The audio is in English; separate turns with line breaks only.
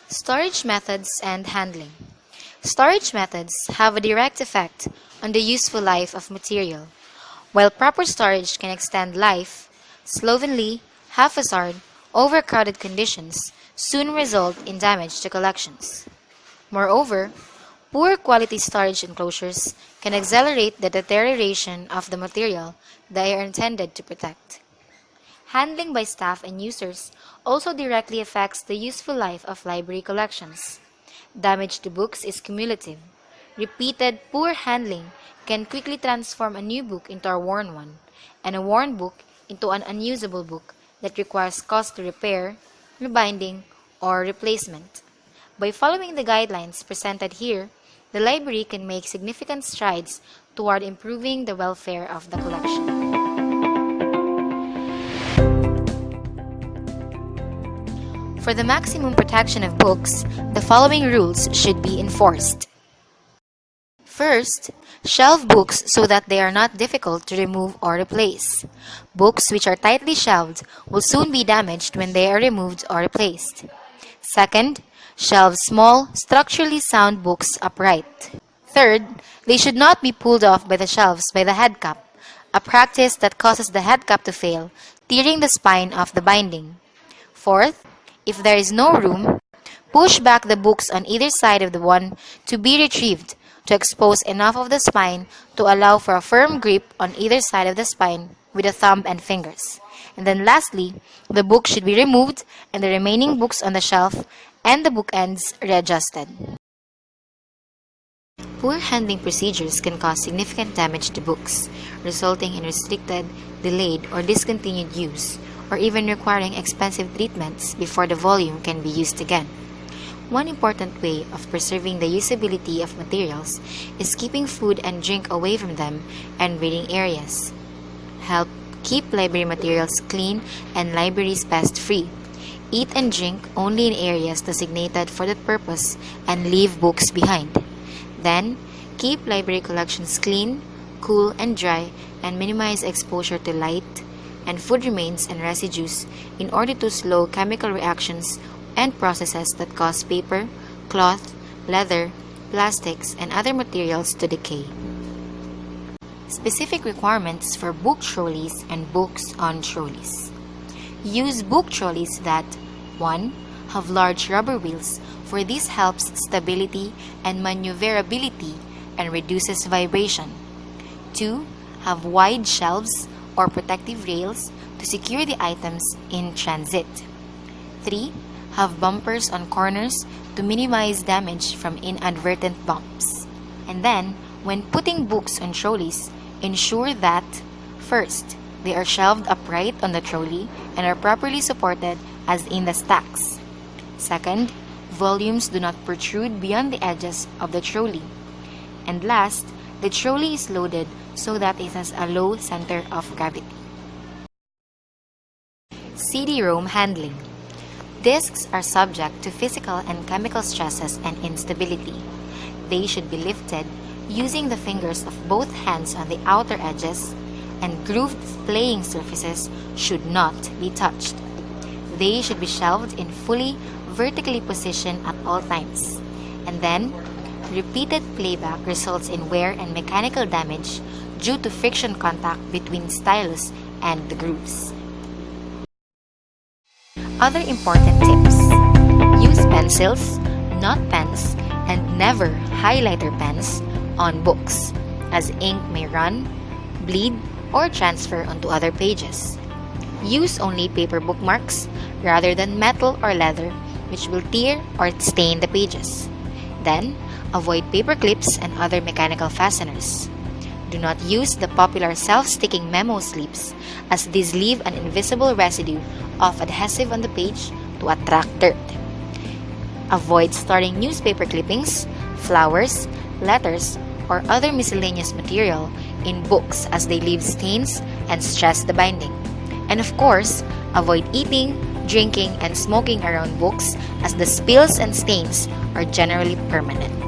Storage methods and handling. Storage methods have a direct effect on the useful life of material. While proper storage can extend life, slovenly, haphazard, overcrowded conditions soon result in damage to collections. Moreover, poor quality storage enclosures can accelerate the deterioration of the material they are intended to protect. Handling by staff and users also directly affects the useful life of library collections. Damage to books is cumulative. Repeated poor handling can quickly transform a new book into a worn one, and a worn book into an unusable book that requires costly repair, rebinding, or replacement. By following the guidelines presented here, the library can make significant strides toward improving the welfare of the collection. For the maximum protection of books, the following rules should be enforced. First, shelve books so that they are not difficult to remove or replace. Books which are tightly shelved will soon be damaged when they are removed or replaced. Second, shelve small, structurally sound books upright. Third, they should not be pulled off by the shelves by the head cap, a practice that causes the head cap to fail, tearing the spine of the binding. Fourth, if there is no room, push back the books on either side of the one to be retrieved to expose enough of the spine to allow for a firm grip on either side of the spine with the thumb and fingers. And then lastly, the book should be removed and the remaining books on the shelf and the bookends readjusted. Poor handling procedures can cause significant damage to books, resulting in restricted, delayed, or discontinued use, or even requiring expensive treatments before the volume can be used again. One important way of preserving the usability of materials is keeping food and drink away from them and reading areas. Help keep library materials clean and libraries pest-free. Eat and drink only in areas designated for that purpose and leave books behind. Then, keep library collections clean, cool, and dry, and minimize exposure to light and food remains and residues in order to slow chemical reactions and processes that cause paper, cloth, leather, plastics, and other materials to decay. Specific requirements for book trolleys and books on trolleys. Use book trolleys that 1. Have large rubber wheels, for this helps stability and maneuverability and reduces vibration. 2. Have wide shelves or protective rails to secure the items in transit. 3. Have bumpers on corners to minimize damage from inadvertent bumps. And then, when putting books on trolleys, ensure that first, they are shelved upright on the trolley and are properly supported as in the stacks. Second, volumes do not protrude beyond the edges of the trolley. And last, the trolley is loaded so that it has a low center of gravity. CD-ROM handling. Discs are subject to physical and chemical stresses and instability. They should be lifted using the fingers of both hands on the outer edges, and grooved playing surfaces should not be touched. They should be shelved in fully vertically position at all times. And then, repeated playback results in wear and mechanical damage due to friction contact between stylus and the grooves. Other important tips: use pencils, not pens, and never highlighter pens on books, as ink may run, bleed, or transfer onto other pages. Use only paper bookmarks rather than metal or leather, which will tear or stain the pages. Then, avoid paper clips and other mechanical fasteners. Do not use the popular self-sticking memo slips, as these leave an invisible residue of adhesive on the page to attract dirt. Avoid storing newspaper clippings, flowers, letters, or other miscellaneous material in books, as they leave stains and stress the binding. And of course, avoid eating, drinking, and smoking around books, as the spills and stains are generally permanent.